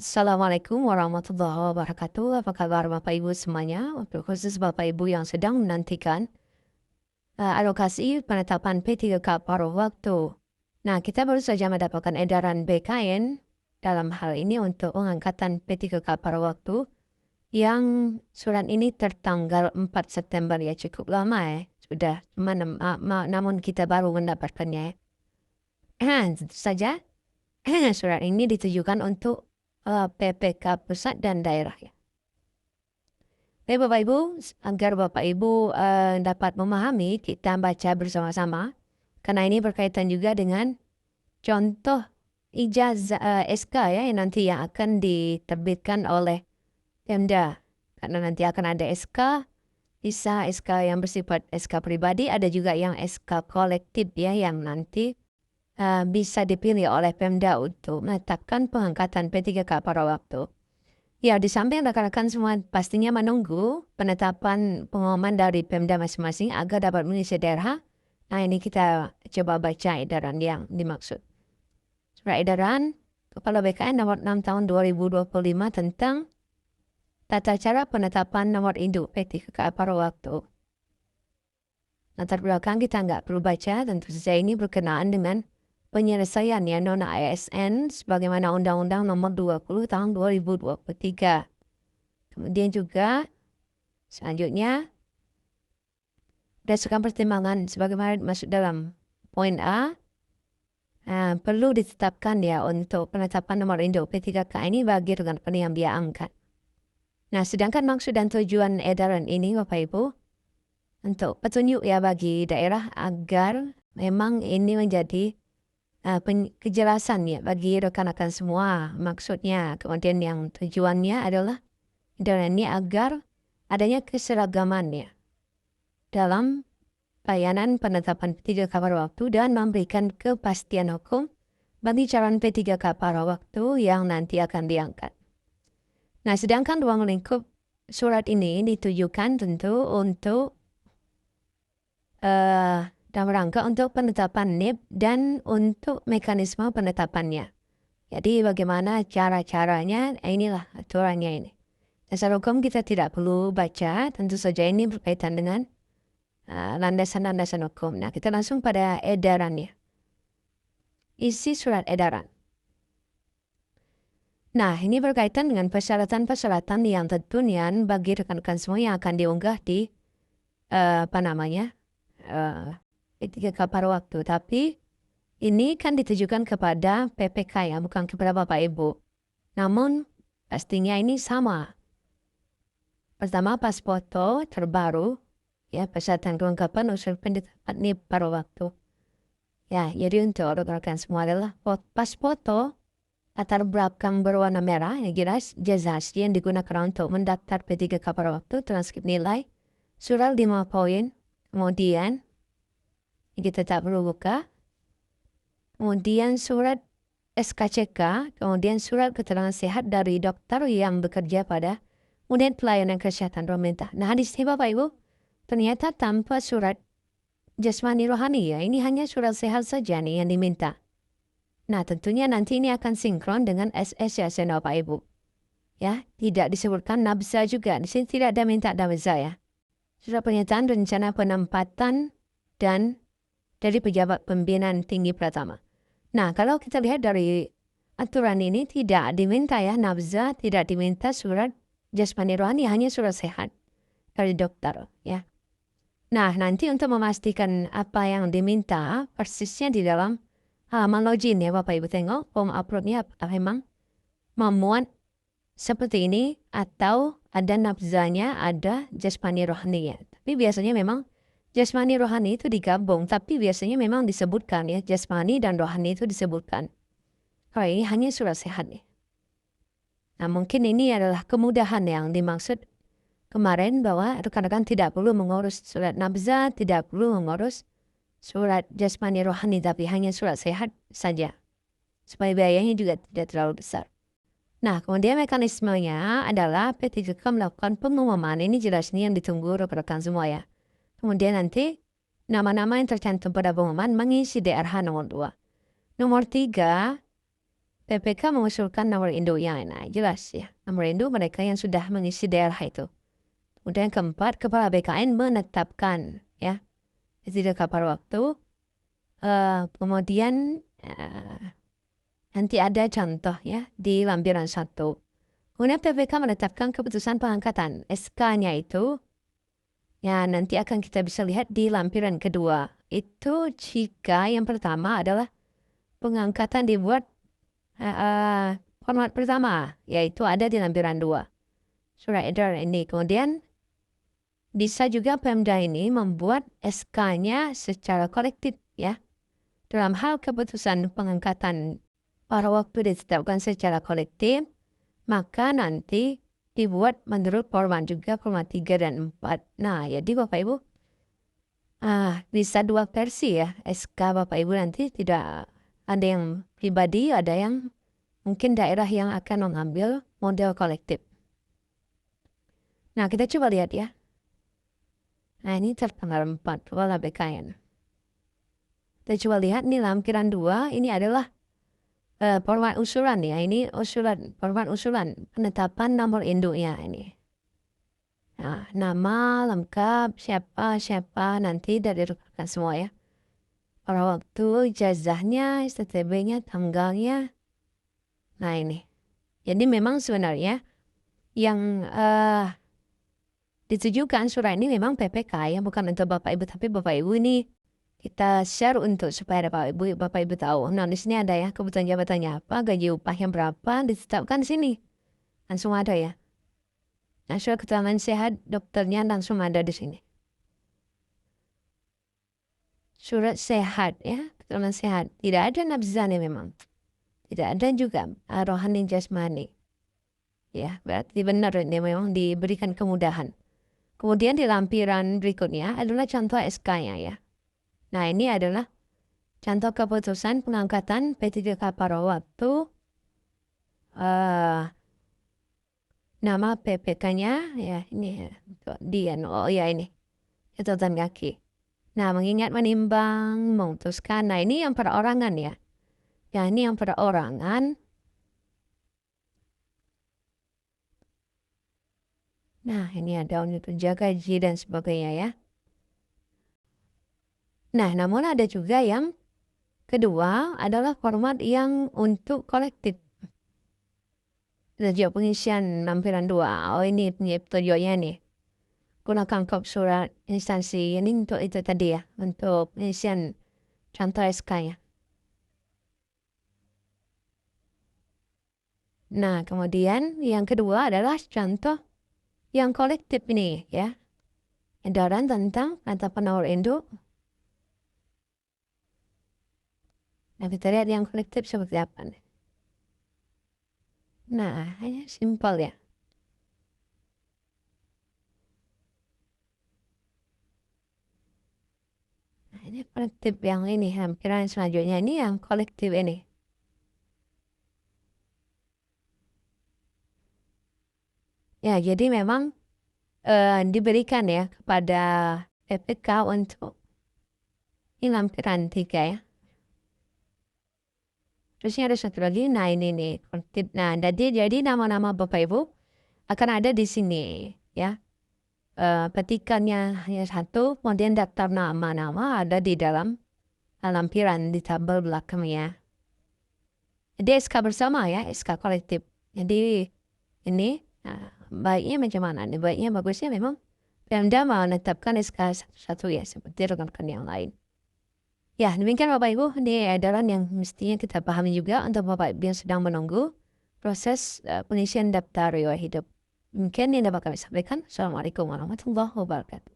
Assalamualaikum warahmatullahi wabarakatuh. Apa kabar Bapak Ibu semuanya? Khusus Bapak Ibu yang sedang menantikan alokasi penetapan P3K paruh waktu. Nah, kita baru saja mendapatkan edaran BKN dalam hal ini untuk pengangkatan P3K paruh waktu yang surat ini tertanggal 4 September ya, cukup lama ya. Sudah, namun kita baru mendapatkannya. Tentu saja surat ini ditujukan untuk PPK pusat dan daerah ya. Baik Bapak Ibu, agar Bapak Ibu dapat memahami, kita baca bersama-sama. Karena ini berkaitan juga dengan contoh ijazah SK ya, yang nanti yang akan diterbitkan oleh Pemda. Karena nanti akan ada SK, bisa SK yang bersifat SK pribadi, ada juga yang SK kolektif ya, yang nanti bisa dipilih oleh Pemda untuk menetapkan pengangkatan P3K pada waktu. Ya, di samping rekan-rekan semua pastinya menunggu penetapan pengumuman dari Pemda masing-masing agar dapat mengisi daerah. Nah, ini kita coba baca edaran yang dimaksud. Surat edaran Kepala BKN nomor 6 tahun 2025 tentang tata cara penetapan nomor induk P3K pada waktu. Latar belakang kita nggak perlu baca, tentu saja ini berkenaan dengan penyelesaian ya non ASN sebagaimana Undang-Undang Nomor 20 Tahun 2023. Kemudian juga selanjutnya berdasarkan pertimbangan sebagaimana masuk dalam poin A, perlu ditetapkan ya untuk penetapan nomor induk P3K ini bagi rekan-rekan yang dia angkat. Nah, sedangkan maksud dan tujuan edaran ini Bapak Ibu untuk petunjuk ya bagi daerah agar memang ini menjadi kejelasan ya bagi rekan-rekan semua. Maksudnya, kemudian yang tujuannya adalah edaran ini agar adanya keseragaman ya dalam pelayanan penetapan P3K pada waktu dan memberikan kepastian hukum bagi calon P3K pada waktu yang nanti akan diangkat. Nah, sedangkan ruang lingkup surat ini ditujukan tentu untuk dalam rangka untuk penetapan NIP dan untuk mekanisme penetapannya. Jadi bagaimana cara-caranya, inilah aturannya ini. Dasar hukum kita tidak perlu baca, tentu saja ini berkaitan dengan landasan-landasan hukum. Nah, kita langsung pada edarannya. Isi surat edaran. Nah, ini berkaitan dengan persyaratan-persyaratan yang tentunya bagi rekan-rekan semua yang akan diunggah di P3K pada waktu. Tapi ini kan ditujukan kepada PPK ya, bukan kepada Bapak Ibu. Namun pastinya ini sama. Pertama, pas foto terbaru, ya persyaratan kelengkapan usul penetapan NIP pada waktu. Ya, jadi untuk rekan-rekan semua adalah pas foto, latar belakang berwarna merah, yang jelas jelas yang digunakan untuk mendaftar P3K pada waktu, transkrip nilai, surat 5 poin, kemudian kita tak perlu buka, kemudian surat SKCK, kemudian surat keterangan sehat dari dokter yang bekerja pada unit pelayanan kesehatan pemerintah. Nah, di sini Bapak Ibu, ternyata tanpa surat jasmani rohani ya, ini hanya surat sehat saja nih yang diminta. Nah, tentunya nanti ini akan sinkron dengan SSYSN Bapak Ibu. Ya, tidak disebutkan nabza juga. Di sini tidak ada minta nabza ya. Surat pernyataan rencana penempatan dan dari pejabat pembinaan tinggi pertama. Nah, kalau kita lihat dari aturan ini tidak diminta ya nabza, tidak diminta surat jasmani rohani, hanya surat sehat dari dokter ya. Nah, nanti untuk memastikan apa yang diminta persisnya di dalam halaman login ya Bapak Ibu tengok form uploadnya memang memuat seperti ini atau ada nabzanya, ada jasmani rohani ya. Tapi biasanya memang jasmani rohani itu digabung, tapi biasanya memang disebutkan ya, jasmani dan rohani itu disebutkan. Kalau ini hanya surat sehat nih. Nah, mungkin ini adalah kemudahan yang dimaksud kemarin bahwa rekan-rekan tidak perlu mengurus surat nabza, tidak perlu mengurus surat jasmani rohani, tapi hanya surat sehat saja. Supaya biayanya juga tidak terlalu besar. Nah, kemudian mekanismenya adalah P3K melakukan pengumuman. Ini jelas nih yang ditunggu rekan-rekan semua ya. Kemudian nanti nama-nama yang tercantum pada pengumuman mengisi DRH nomor 2. Nomor 3, PPK mengusulkan nomor induknya. Nah, jelas ya. Nomor induk mereka yang sudah mengisi daerah itu. Kemudian keempat, Kepala BKN menetapkan ya. Tidak kapal waktu. Kemudian nanti ada contoh ya di lampiran 1. Kemudian PPK menetapkan keputusan pengangkatan. SK-nya itu ya nanti akan kita bisa lihat di lampiran kedua. Itu jika yang pertama adalah pengangkatan dibuat format pertama, yaitu ada di lampiran 2. Surat edaran ini. Kemudian bisa juga Pemda ini membuat SK-nya secara kolektif ya. Dalam hal keputusan pengangkatan pada waktu ditetapkan secara kolektif, maka nanti dibuat menurut format juga, format 3 dan 4. Nah, jadi Bapak Ibu, bisa 2 versi ya, SK Bapak Ibu nanti tidak ada yang pribadi, ada yang mungkin daerah yang akan mengambil model kolektif. Nah, kita coba lihat ya. Nah, ini tertanggal 4, Kepala BKN. Kita coba lihat nih lampiran 2, ini adalah format usulan ya. Ini format usulan penetapan nomor induknya ini. Nah, nama lengkap, siapa nanti dari rekan semua ya. Pada waktu, ijazahnya, STTB-nya, tanggalnya. Nah ini. Jadi memang sebenarnya yang ditujukan surat ini memang PPK ya, bukan untuk Bapak Ibu, tapi Bapak Ibu ini kita share untuk supaya Bapak Ibu tahu. Nah di sini ada ya kebutuhan jabatannya apa, gaji upahnya berapa, ditetapkan di sini. Langsung ada ya. Nah surat keterangan sehat dokternya langsung ada di sini. Surat sehat ya, keterangan sehat. Tidak ada nafzani memang. Tidak ada juga rohani jasmani. Ya, berarti benar ini memang diberikan kemudahan. Kemudian di lampiran berikutnya adalah contoh SK-nya ya. Nah ini adalah contoh keputusan pengangkatan P3K pada waktu. Nama PPK-nya ya ini Dian. Oh ya ini. Catatan kaki. Nah mengingat menimbang memutuskan. Nah ini yang perorangan ya. Ya ini yang perorangan. Nah ini ada unit kerja gaji dan sebagainya ya. Nah namun ada juga yang kedua adalah format yang untuk kolektif. Sejak pengisian lampiran 2. Oh ini petunjuknya nih. Gunakan kop surat instansi ini untuk itu tadi ya. Untuk pengisian contoh SK-nya. Nah kemudian yang kedua adalah contoh yang kolektif ini ya. Edaran tentang penetapan nomor induk. Nah kita lihat yang kolektif seperti apa nih. Nah, hanya simpel ya. Nah, ini kolektif yang ini, lampiran selanjutnya ini yang kolektif ini. Ya, jadi memang diberikan ya kepada PPK untuk ini lampiran 3 ya. Terusnya ada satu lagi, nah ini nih kolektif. Nah, jadi nama-nama Bapak Ibu akan ada di sini ya. Petikannya hanya satu, kemudian daftar nama-nama ada di dalam lampiran di tabel belakangnya. Jadi SK bersama ya, SK kolektif. Jadi ini baiknya macam mana nih? Baiknya bagusnya memang Pemda menetapkan SK satu ya, seperti rekan-rekan yang lain. Ya, demikian Bapak Ibu, ini edaran yang mestinya kita pahami juga untuk Bapak Ibu yang sedang menunggu proses pengisian daftar riwayat hidup. Mungkin ini dapat kami sampaikan. Assalamualaikum warahmatullahi wabarakatuh.